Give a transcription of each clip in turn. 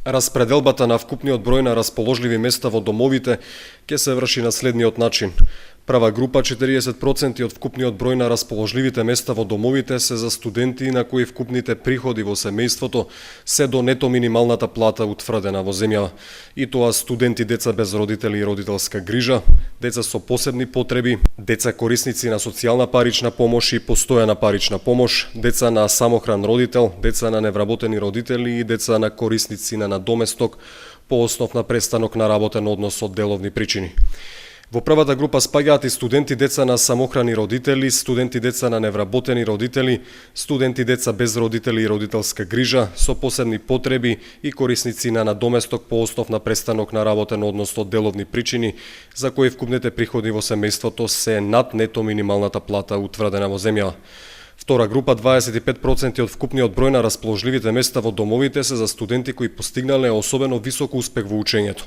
Распределбата на вкупниот број на расположливи места во домовите ќе се врши на следниот начин. Прва група 40% од вкупниот број на расположливите места во домовите се за студенти на кои вкупните приходи во семејството се до нето минималната плата утврдена во земјава. И тоа студенти, деца без родители и родителска грижа, деца со посебни потреби, деца корисници на социјална парична помош и постојана парична помош, деца на самохран родител, деца на невработени родители и деца на корисници на надоместок по основ на престанок на работен однос од деловни причини. Во првата група спаѓаат и студенти деца на самохрани родители, студенти деца на невработени родители, студенти деца без родители и родителска грижа, со посебни потреби и корисници на надоместок по основ на престанок на работен однос од деловни причини, за кои вкупните приходи во семејството се над нето минималната плата утврдена во земјава. Втора група 25% од вкупниот број на расположливите места во домовите се за студенти кои постигнале особено висок успех во учењето.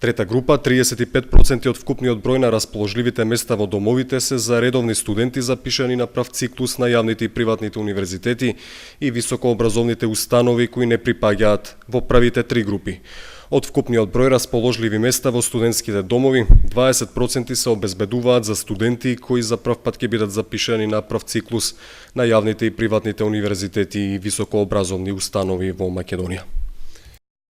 Трета група 35% од вкупниот број на расположливите места во домовите се за редовни студенти запишани на прав циклус на јавните и приватните универзитети и високообразовните установи кои не припаѓаат во првите три групи. Од вкупниот број расположливи места во студентските домови, 20% се обезбедуваат за студенти кои за прв пат ќе бидат запишани на прв циклус на јавните и приватните универзитети и високообразовни установи во Македонија.